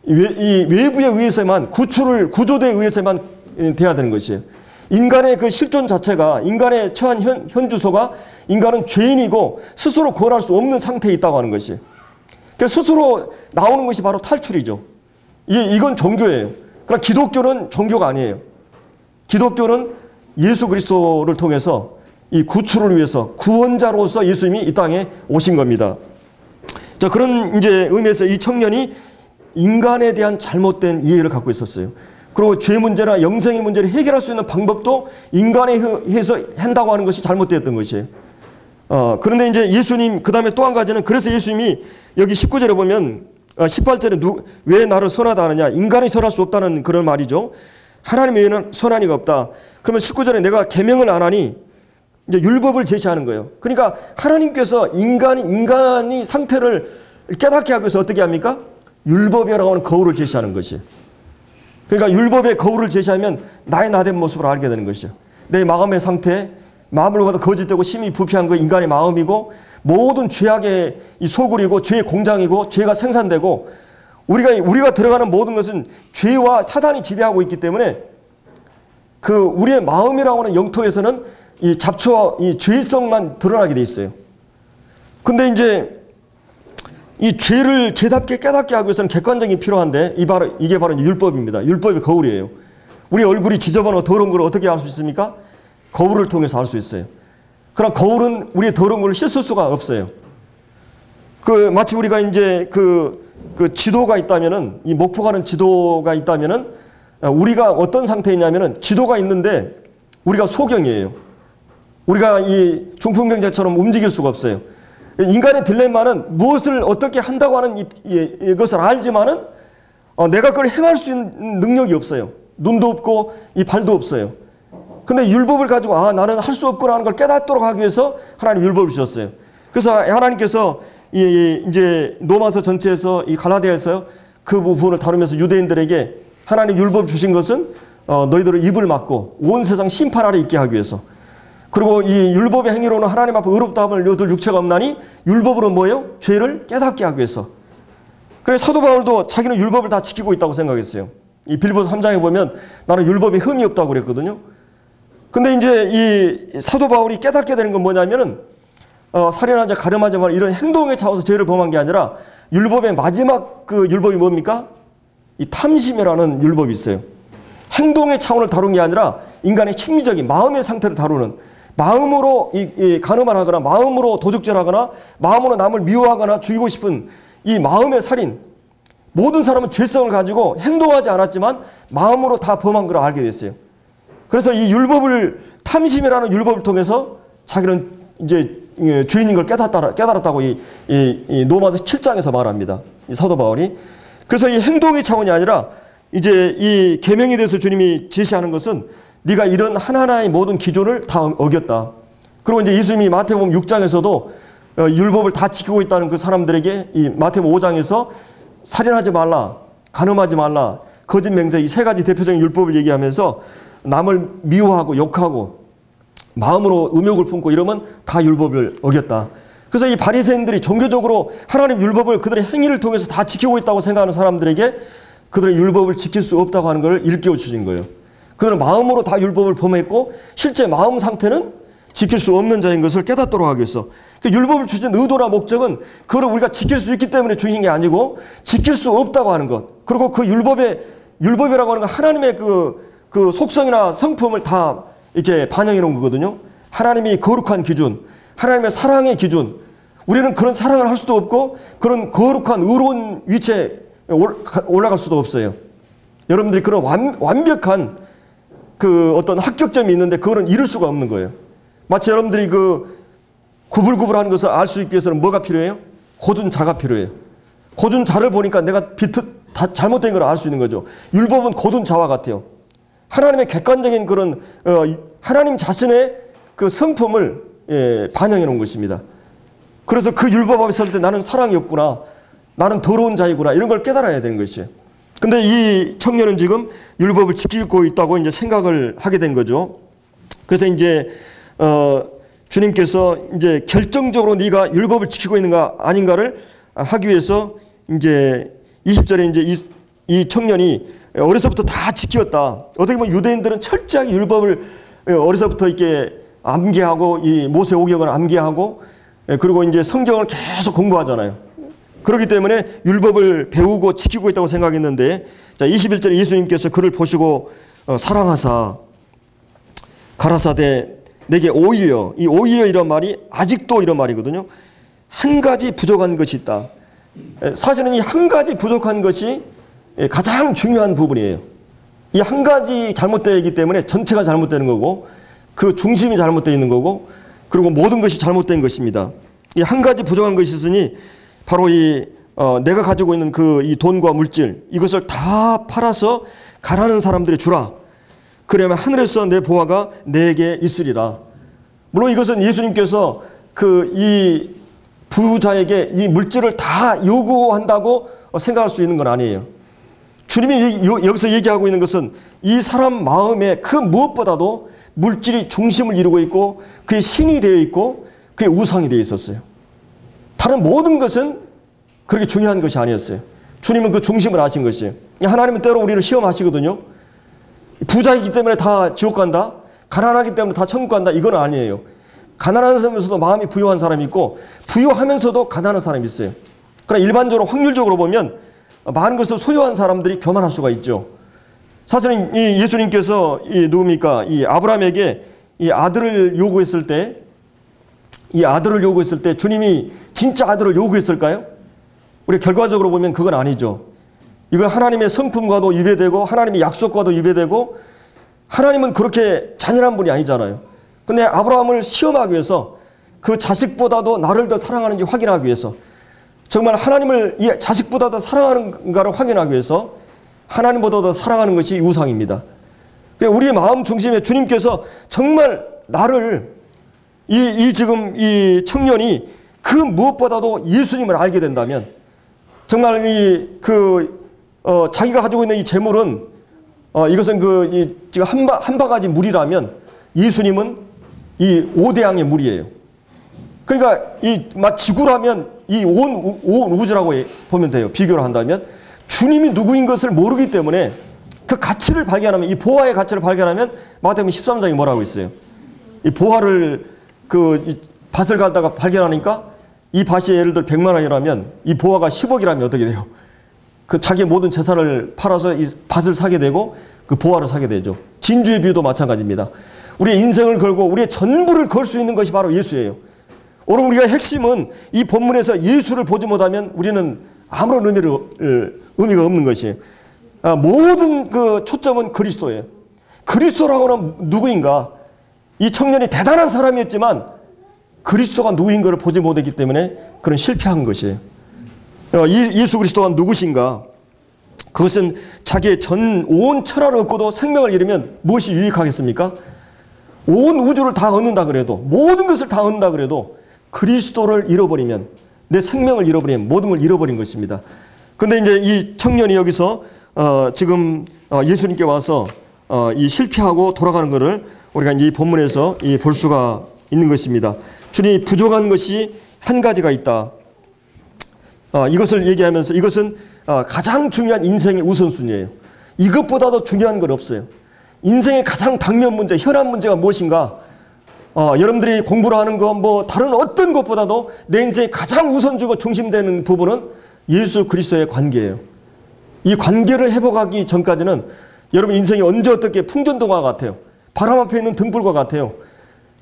이 외부에 의해서만 구조대에 의해서만 돼야 되는 것이에요. 인간의 그 실존 자체가, 인간의 처한 현주소가 인간은 죄인이고 스스로 구원할 수 없는 상태에 있다고 하는 것이에요. 그러니까 스스로 나오는 것이 바로 탈출이죠. 이건 종교예요. 그러나 기독교는 종교가 아니에요. 기독교는 예수 그리스도를 통해서 이 구출을 위해서 구원자로서 예수님이 이 땅에 오신 겁니다. 자, 그런 이제 의미에서 이 청년이 인간에 대한 잘못된 이해를 갖고 있었어요. 그리고 죄 문제나 영생의 문제를 해결할 수 있는 방법도 인간에 의해서 한다고 하는 것이 잘못되었던 것이에요. 그런데 이제 예수님, 그 다음에 또 한 가지는, 그래서 예수님이 여기 19절에 보면 18절에 왜 나를 선하다 하느냐, 인간이 선할 수 없다는 그런 말이죠. 하나님 외에는 선한 이가 없다. 그러면 19절에 내가 계명을 안 하니 이제 율법을 제시하는 거예요. 그러니까 하나님께서 인간이 상태를 깨닫게 하기 위해서 어떻게 합니까? 율법이라고 하는 거울을 제시하는 것이에요. 그러니까 율법의 거울을 제시하면 나의 나된 모습을 알게 되는 것이죠. 내 마음의 상태, 마음을 보다 거짓되고 심히 부패한 거 인간의 마음이고, 모든 죄악의 이 소굴이고 죄의 공장이고 죄가 생산되고, 우리가 들어가는 모든 것은 죄와 사단이 지배하고 있기 때문에 그 우리의 마음이라고 하는 영토에서는 이 잡초와 이 죄성만 드러나게 돼 있어요. 근데 이제 이 죄를 죄답게 깨닫게 하기 위해서는 객관적인 필요한데 이게 바로 율법입니다. 율법의 거울이에요. 우리 얼굴이 지저분하고 더러운 걸 어떻게 알 수 있습니까? 거울을 통해서 알 수 있어요. 그러나 거울은 우리의 더러운 걸 씻을 수가 없어요. 마치 우리가 이제 그 지도가 있다면은, 이 목포 가는 지도가 있다면은 우리가 어떤 상태이냐면은 지도가 있는데 우리가 소경이에요. 우리가 이 중풍병자처럼 움직일 수가 없어요. 인간의 딜레마는 무엇을 어떻게 한다고 하는 이것을 알지만은 내가 그걸 행할 수 있는 능력이 없어요. 눈도 없고 이 발도 없어요. 근데 율법을 가지고 나는 할 수 없구나 하는 걸 깨닫도록 하기 위해서 하나님 율법을 주셨어요. 그래서 하나님께서 이제 로마서 전체에서 이 갈라디아에서 그 부분을 다루면서 유대인들에게 하나님 율법 주신 것은 너희들의 입을 막고 온 세상 심판 아래 있게 하기 위해서, 그리고 이 율법의 행위로는 하나님 앞에 의롭다 함을 너희들 육체가 없나니 율법으로 뭐예요? 죄를 깨닫게 하기 위해서. 그래서 사도 바울도 자기는 율법을 다 지키고 있다고 생각했어요. 이 빌보서 3장에 보면 나는 율법에 흠이 없다고 그랬거든요. 근데 이제 이 사도 바울이 깨닫게 되는 건 뭐냐면은 살인하자, 가늠하자 말 이런 행동에 차워서 죄를 범한 게 아니라 율법의 마지막 그 율법이 뭡니까? 이 탐심이라는 율법이 있어요. 행동의 차원을 다룬 게 아니라 인간의 심리적인 마음의 상태를 다루는, 마음으로 가늠을 하거나 마음으로 도둑질하거나 마음으로 남을 미워하거나 죽이고 싶은 이 마음의 살인. 모든 사람은 죄성을 가지고 행동하지 않았지만 마음으로 다 범한 걸 알게 됐어요. 그래서 이 율법을, 탐심이라는 율법을 통해서 자기는 이제 죄인인 걸 깨달았다고 이 로마서 7장에서 말합니다. 이 사도 바울이. 그래서 이 행동의 차원이 아니라 이제 이 계명에 대해서 주님이 제시하는 것은 네가 이런 하나하나의 모든 기준을 다 어겼다. 그리고 이제 예수님이 마태복음 6장에서도 율법을 다 지키고 있다는 그 사람들에게 이 마태복음 5장에서 살인하지 말라, 간음하지 말라, 거짓 맹세, 이 세 가지 대표적인 율법을 얘기하면서 남을 미워하고 욕하고 마음으로 음욕을 품고 이러면 다 율법을 어겼다. 그래서 이 바리새인들이 종교적으로 하나님 율법을 그들의 행위를 통해서 다 지키고 있다고 생각하는 사람들에게 그들의 율법을 지킬 수 없다고 하는 걸 일깨워 주신 거예요. 그들은 마음으로 다 율법을 범했고 실제 마음 상태는 지킬 수 없는 자인 것을 깨닫도록 하기 위해서. 그 율법을 주신 의도나 목적은 그걸 우리가 지킬 수 있기 때문에 주신 게 아니고 지킬 수 없다고 하는 것. 그리고 그 율법이라고 하는 건 하나님의 그 속성이나 성품을 다 이렇게 반영해 놓은 거거든요. 하나님이 거룩한 기준, 하나님의 사랑의 기준. 우리는 그런 사랑을 할 수도 없고 그런 거룩한 의로운 위치에 올라갈 수도 없어요. 여러분들이 그런 완벽한 그 어떤 합격점이 있는데 그거는 이룰 수가 없는 거예요. 마치 여러분들이 그 구불구불하는 것을 알 수 있기 위해서는 뭐가 필요해요? 고준자가 필요해요. 고준자를 보니까 내가 다 잘못된 걸 알 수 있는 거죠. 율법은 고준자와 같아요. 하나님의 객관적인 그런 하나님 자신의 그 성품을 반영해 놓은 것입니다. 그래서 그 율법 앞에 설 때 나는 사랑이 없구나, 나는 더러운 자이구나, 이런 걸 깨달아야 되는 것이에요. 근데 이 청년은 지금 율법을 지키고 있다고 이제 생각을 하게 된 거죠. 그래서 이제 주님께서 이제 결정적으로 네가 율법을 지키고 있는가 아닌가를 하기 위해서 이제 20절에 이제 이 청년이 어려서부터 다 지켰다. 어떻게 보면 유대인들은 철저하게 율법을 어려서부터 이렇게 암기하고 이 모세오경을 암기하고 그리고 이제 성경을 계속 공부하잖아요. 그렇기 때문에 율법을 배우고 지키고 있다고 생각했는데, 자 21절에 예수님께서 그를 보시고 사랑하사 가라사대 내게 오히려, 이 오히려 이런 말이 아직도 이런 말이거든요. 한 가지 부족한 것이 있다. 사실은 이 한 가지 부족한 것이 가장 중요한 부분이에요. 이 한 가지 잘못되기 때문에 전체가 잘못되는 거고 그 중심이 잘못되어 있는 거고 그리고 모든 것이 잘못된 것입니다. 이 한 가지 부족한 것이 있으니 바로 내가 가지고 있는 이 돈과 물질 이것을 다 팔아서 가난한 사람들이 주라. 그러면 하늘에서 내 보화가 내게 있으리라. 물론 이것은 예수님께서 이 부자에게 이 물질을 다 요구한다고 생각할 수 있는 건 아니에요. 주님이 여기서 얘기하고 있는 것은 이 사람 마음에 그 무엇보다도 물질이 중심을 이루고 있고 그게 신이 되어 있고 그게 우상이 되어 있었어요. 다른 모든 것은 그렇게 중요한 것이 아니었어요. 주님은 그 중심을 아신 것이에요. 하나님은 때로 우리를 시험하시거든요. 부자이기 때문에 다 지옥 간다, 가난하기 때문에 다 천국 간다, 이건 아니에요. 가난하면서도 마음이 부유한 사람이 있고 부유하면서도 가난한 사람이 있어요. 그러나 일반적으로 확률적으로 보면 많은 것을 소유한 사람들이 교만할 수가 있죠. 사실은 이 예수님께서 누굽니까? 이 아브라함에게 이 아들을 요구했을 때 주님이 진짜 아들을 요구했을까요? 우리 결과적으로 보면 그건 아니죠. 이건 하나님의 성품과도 위배되고 하나님의 약속과도 위배되고 하나님은 그렇게 잔인한 분이 아니잖아요. 근데 아브라함을 시험하기 위해서 그 자식보다도 나를 더 사랑하는지 확인하기 위해서 정말 하나님을 이 자식보다 더 사랑하는가를 확인하기 위해서 하나님보다 더 사랑하는 것이 우상입니다. 우리의 마음 중심에 주님께서 정말 나를 지금 이 청년이 그 무엇보다도 예수님을 알게 된다면 정말 자기가 가지고 있는 이 재물은 이것은 지금 한 바가지 물이라면 예수님은 이 5대양의 물이에요. 그러니까 지구라면 이 온 우주라고 보면 돼요. 비교를 한다면 주님이 누구인 것을 모르기 때문에 그 가치를 발견하면, 이 보화의 가치를 발견하면 마태복음 13장이 뭐라고 있어요? 이 보화를 이 밭을 갈다가 발견하니까 이 밭이 예를 들어 100만 원이라면 이 보화가 10억이라면 어떻게 돼요? 그 자기의 모든 재산을 팔아서 이 밭을 사게 되고 그 보화를 사게 되죠. 진주의 비유도 마찬가지입니다. 우리의 인생을 걸고 우리의 전부를 걸 수 있는 것이 바로 예수예요. 오늘 우리가 핵심은 이 본문에서 예수를 보지 못하면 우리는 아무런 의미가 없는 것이에요. 모든 그 초점은 그리스도예요. 그리스도라고는 누구인가? 이 청년이 대단한 사람이었지만 그리스도가 누구인가를 보지 못했기 때문에 그런 실패한 것이에요. 예수 그리스도가 누구신가? 그것은 자기의 온 천하를 얻고도 생명을 잃으면 무엇이 유익하겠습니까? 온 우주를 다 얻는다 그래도, 모든 것을 다 얻는다 그래도 그리스도를 잃어버리면, 내 생명을 잃어버리면 모든 걸 잃어버린 것입니다. 그런데 이제 이 청년이 여기서 지금 예수님께 와서 이 실패하고 돌아가는 것을 우리가 이제 이 본문에서 볼 수가 있는 것입니다. 주님이 부족한 것이 한 가지가 있다. 이것을 얘기하면서 이것은 가장 중요한 인생의 우선순위예요. 이것보다도 중요한 건 없어요. 인생의 가장 당면 문제, 혈안 문제가 무엇인가? 여러분들이 공부를 하는 거 뭐 다른 어떤 것보다도 내 인생의 가장 우선적으로 중심되는 부분은 예수 그리스도의 관계예요. 이 관계를 회복하기 전까지는 여러분 인생이 언제 어떻게 풍전등화 같아요. 바람 앞에 있는 등불과 같아요.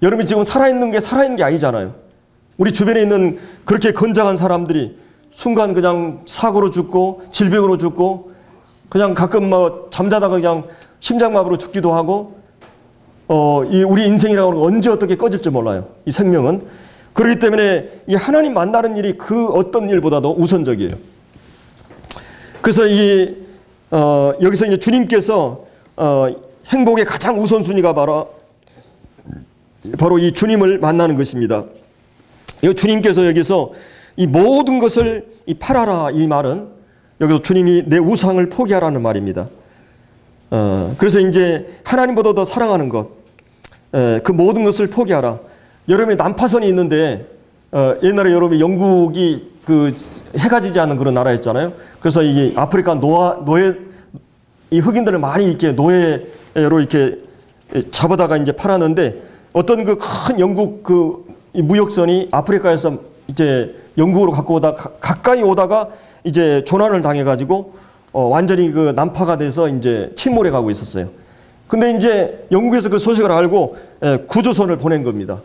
여러분이 지금 살아있는 게 아니잖아요. 우리 주변에 있는 그렇게 건장한 사람들이 순간 그냥 사고로 죽고 질병으로 죽고 그냥 가끔 뭐 잠자다가 그냥 심장마비로 죽기도 하고 우리 인생이라고 하는 건 언제 어떻게 꺼질지 몰라요. 이 생명은. 그렇기 때문에 이 하나님 만나는 일이 그 어떤 일보다도 우선적이에요. 그래서 여기서 이제 주님께서 행복의 가장 우선순위가 바로 이 주님을 만나는 것입니다. 이 주님께서 여기서 이 모든 것을 팔아라, 이 말은 여기서 주님이 내 우상을 포기하라는 말입니다. 그래서 이제 하나님보다 더 사랑하는 것, 그 모든 것을 포기하라. 여러분이 난파선이 있는데 옛날에 여러분이 영국이 그 해가 지지 않는 그런 나라였잖아요. 그래서 이 아프리카 노예 이 흑인들을 많이 이렇게 노예로 이렇게 잡아다가 이제 팔았는데 어떤 그 큰 영국 이 무역선이 아프리카에서 이제 영국으로 갖고 가까이 오다가 이제 조난을 당해가지고 완전히 그 난파가 돼서 이제 침몰해 가고 있었어요. 근데 이제 영국에서 그 소식을 알고 구조선을 보낸 겁니다.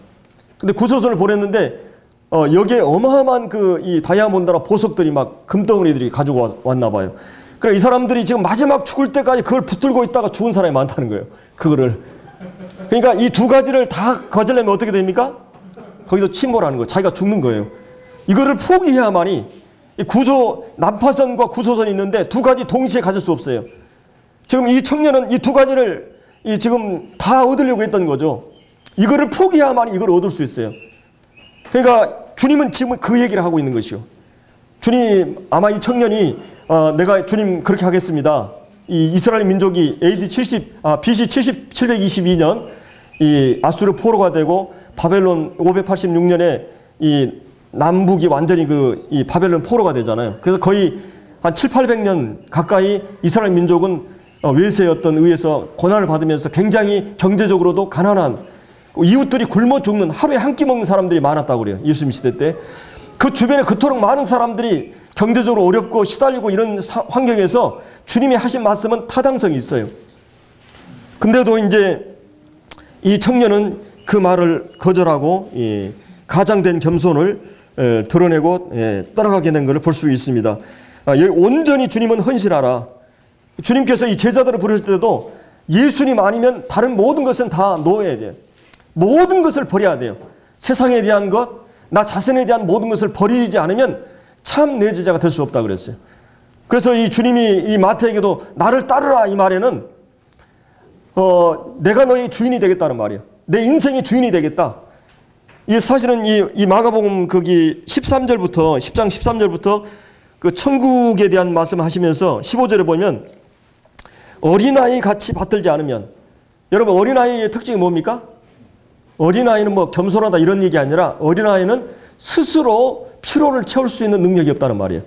근데 구조선을 보냈는데 여기에 어마어마한 이 다이아몬드나 보석들이 막 금덩어리들이 가지고 왔나 봐요. 그래 이 사람들이 지금 마지막 죽을 때까지 그걸 붙들고 있다가 죽은 사람이 많다는 거예요. 그거를. 그러니까 이 두 가지를 다 가지려면 어떻게 됩니까? 거기서 침몰하는 거예요. 자기가 죽는 거예요. 이거를 포기해야만이 난파선과 구조선이 있는데 두 가지 동시에 가질 수 없어요. 지금 이 청년은 이 두 가지를 지금 다 얻으려고 했던 거죠. 이거를 포기해야만이 이걸 얻을 수 있어요. 그러니까 주님은 지금 그 얘기를 하고 있는 것이요. 주님 아마 이 청년이 내가 주님 그렇게 하겠습니다. 이 이스라엘 민족이 BC 722년 이 아수르 포로가 되고 바벨론 586년에 이 남북이 완전히 이 바벨론 포로가 되잖아요. 그래서 거의 한 700~800년 가까이 이스라엘 민족은 외세였던 의해서 고난을 받으면서 굉장히 경제적으로도 가난한 이웃들이 굶어 죽는 하루에 한 끼 먹는 사람들이 많았다고 그래요. 예수님 시대 때. 그 주변에 그토록 많은 사람들이 경제적으로 어렵고 시달리고 이런 환경에서 주님이 하신 말씀은 타당성이 있어요. 근데도 이제 이 청년은 그 말을 거절하고 가장된 겸손을 드러내고 떠나가게 된 것을 볼 수 있습니다. 온전히 주님은 헌신하라. 주님께서 이 제자들을 부르실 때도 예수님 아니면 다른 모든 것은 다 놓아야 돼요. 모든 것을 버려야 돼요. 세상에 대한 것, 나 자신에 대한 모든 것을 버리지 않으면 참 내 제자가 될 수 없다 그랬어요. 그래서 이 주님이 이 마태에게도 나를 따르라 이 말에는 내가 너의 주인이 되겠다는 말이에요. 내 인생의 주인이 되겠다. 이 사실은 이 마가복음 거기 10장 13절부터 그 천국에 대한 말씀을 하시면서 15절에 보면 어린아이 같이 받들지 않으면, 여러분 어린아이의 특징이 뭡니까? 어린아이는 뭐 겸손하다 이런 얘기 아니라 어린아이는 스스로 피로를 채울 수 있는 능력이 없다는 말이에요.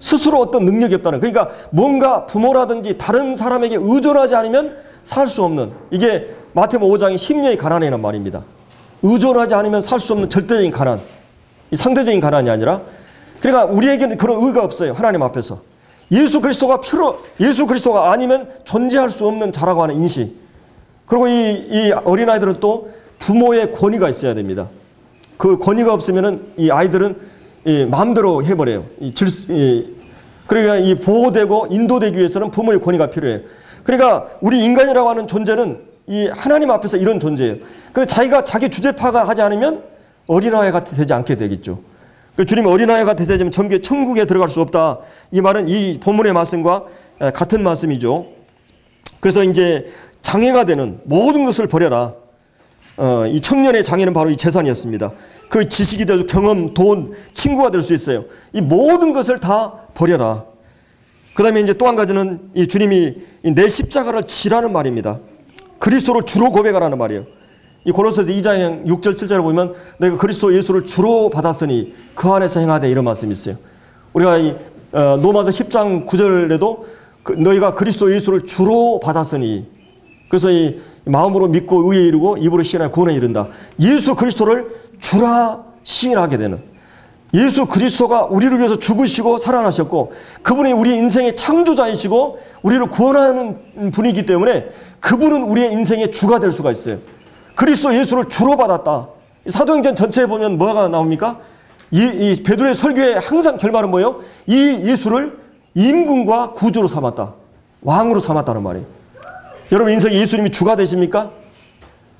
스스로 어떤 능력이 없다는, 그러니까 뭔가 부모라든지 다른 사람에게 의존하지 않으면 살 수 없는, 이게 마태복음 5장의 심령의 가난이라는 말입니다. 의존하지 않으면 살 수 없는 절대적인 가난, 이 상대적인 가난이 아니라, 그러니까 우리에게는 그런 의가 없어요. 하나님 앞에서 예수 그리스도가 아니면 존재할 수 없는 자라고 하는 인식. 그리고 이 어린아이들은 또 부모의 권위가 있어야 됩니다. 그 권위가 없으면은 이 아이들은 마음대로 해버려요. 그러니까 이 보호되고 인도되기 위해서는 부모의 권위가 필요해요. 그러니까 우리 인간이라고 하는 존재는 이 하나님 앞에서 이런 존재예요. 그 자기가 자기 주제파가 하지 않으면 어린아이 같이 되지 않게 되겠죠. 그 주님이 어린아이 같이 되면 천국에 들어갈 수 없다. 이 말은 이 본문의 말씀과 같은 말씀이죠. 그래서 이제 장애가 되는 모든 것을 버려라. 이 청년의 장애는 바로 이 재산이었습니다. 그 지식이 되고 경험, 돈, 친구가 될 수 있어요. 이 모든 것을 다 버려라. 그 다음에 이제 또 한 가지는 이 주님이 내 십자가를 지라는 말입니다. 그리스도를 주로 고백하라는 말이에요. 이 고로새서 2장 6절 7절을 보면 내가 그리스도 예수를 주로 받았으니 그 안에서 행하되, 이런 말씀이 있어요. 우리가 이 로마서 10장 9절에도 너희가 그리스도 예수를 주로 받았으니, 그래서 이 마음으로 믿고 의에 이르고 입으로 시인하여 구원에 이른다. 예수 그리스도를 주라 시인하게 되는, 예수 그리스도가 우리를 위해서 죽으시고 살아나셨고 그분이 우리 인생의 창조자이시고 우리를 구원하는 분이기 때문에 그분은 우리의 인생의 주가 될 수가 있어요. 그리스도 예수를 주로 받았다. 사도행전 전체에 보면 뭐가 나옵니까? 이 베드로의 설교의 항상 결말은 뭐예요? 이 예수를 임금과 구주로 삼았다. 왕으로 삼았다는 말이에요. 여러분 인생에 예수님이 주가 되십니까?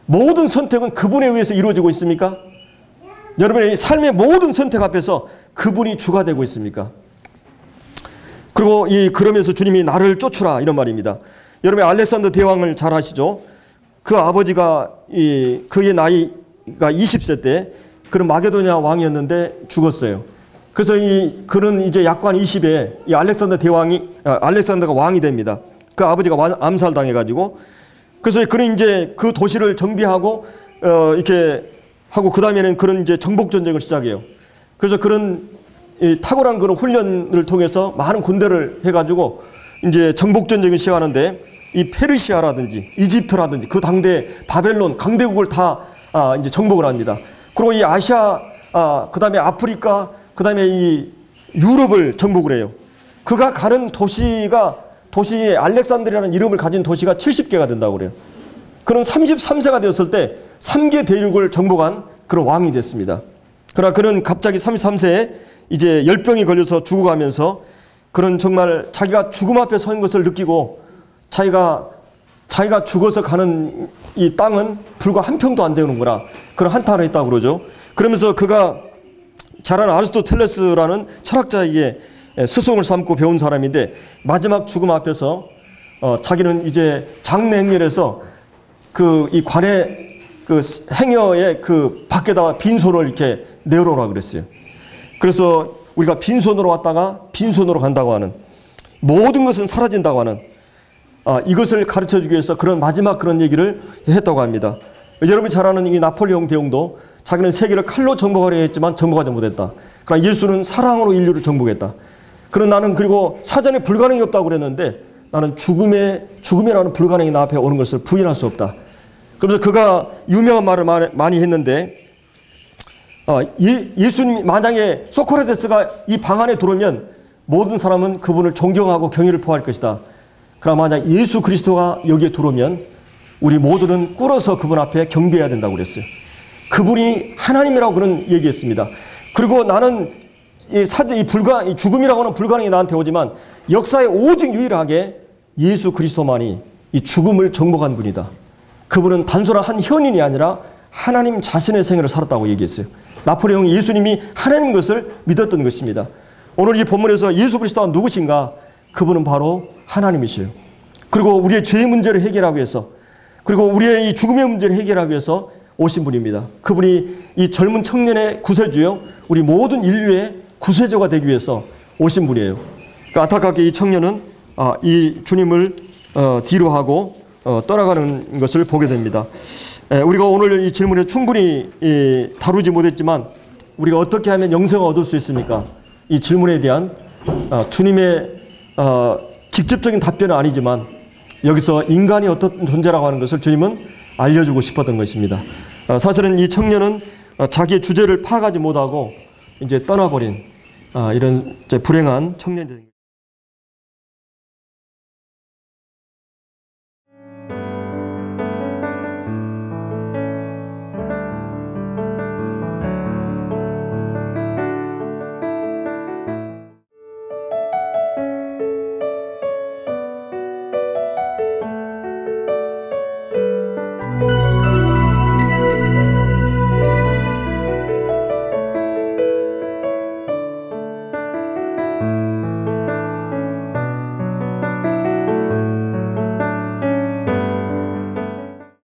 모든 선택은 그분에 의해서 이루어지고 있습니까? 여러분의 삶의 모든 선택 앞에서 그분이 주가 되고 있습니까? 그리고 그러면서 주님이 나를 쫓으라, 이런 말입니다. 여러분 알렉산더 대왕을 잘 아시죠? 그 아버지가 그의 나이가 20세 때 그런 마게도냐 왕이었는데 죽었어요. 그래서 그는 이제 약관 20에 이 알렉산더가 왕이 됩니다. 그 아버지가 암살당해가지고, 그래서 그는 이제 그 도시를 정비하고 이렇게 하고 그 다음에는 그런 이제 정복 전쟁을 시작해요. 그래서 그런 탁월한 그런 훈련을 통해서 많은 군대를 해가지고 이제 정복 전쟁을 시작하는데, 이 페르시아라든지 이집트라든지 그 당대 바벨론 강대국을 다 이제 정복을 합니다. 그리고 이 아시아, 그 다음에 아프리카, 그 다음에 이 유럽을 정복을 해요. 그가 가는 도시에 알렉산드리아라는 이름을 가진 도시가 70개가 된다고 그래요. 그런 33세가 되었을 때 3개 대륙을 정복한 그런 왕이 됐습니다. 그러나 그는 갑자기 33세에 이제 열병이 걸려서 죽어가면서 그런 정말 자기가 죽음 앞에 선 것을 느끼고 자기가 죽어서 가는 이 땅은 불과 한 평도 안 되는구나, 그런 한탄을 했다고 그러죠. 그러면서 그가 잘 아는 아리스토텔레스라는 철학자에게 스승을 삼고 배운 사람인데, 마지막 죽음 앞에서 자기는 이제 장례 행렬에서 이 관의 그 행여의 그 밖에다가 빈손을 이렇게 내려오라 그랬어요. 그래서 우리가 빈손으로 왔다가 빈손으로 간다고 하는, 모든 것은 사라진다고 하는 이것을 가르쳐 주기 위해서 그런 마지막 그런 얘기를 했다고 합니다. 여러분이 잘 아는 이 나폴레옹 대왕도 자기는 세계를 칼로 정복하려 했지만 정복하지 못했다. 그러나 예수는 사랑으로 인류를 정복했다. 그런 나는 그리고 사전에 불가능이 없다고 그랬는데 나는 죽음이라는 불가능이 나 앞에 오는 것을 부인할 수 없다. 그래서 그가 유명한 말을 많이 했는데, 예수님이 만약에 소크라테스가 이 방 안에 들어오면 모든 사람은 그분을 존경하고 경의를 표할 것이다. 그러나 만약 예수 그리스도가 여기에 들어오면 우리 모두는 꿇어서 그분 앞에 경배해야 된다고 그랬어요. 그분이 하나님이라고 그런 얘기했습니다. 그리고 나는 이 죽음이라고 하는 불가능이 나한테 오지만 역사에 오직 유일하게 예수 그리스도만이 이 죽음을 정복한 분이다. 그분은 단순한 한 현인이 아니라 하나님 자신의 생애를 살았다고 얘기했어요. 나폴레옹이 예수님이 하나님 것을 믿었던 것입니다. 오늘 이 본문에서 예수 그리스도가 누구신가? 그분은 바로 하나님이시요. 그리고 우리의 죄의 문제를 해결하기 위해서, 그리고 우리의 이 죽음의 문제를 해결하기 위해서 오신 분입니다. 그분이 이 젊은 청년의 구세주요, 우리 모든 인류의 구세주가 되기 위해서 오신 분이에요. 그러니까 안타깝게 이 청년은 이 주님을 뒤로 하고 떠나가는 것을 보게 됩니다. 우리가 오늘 이 질문에 충분히 다루지 못했지만 우리가 어떻게 하면 영생을 얻을 수 있습니까? 이 질문에 대한 주님의 직접적인 답변은 아니지만 여기서 인간이 어떤 존재라고 하는 것을 주님은 알려주고 싶었던 것입니다. 사실은 이 청년은 자기의 주제를 파악하지 못하고 이제 떠나버린 이런 불행한 청년이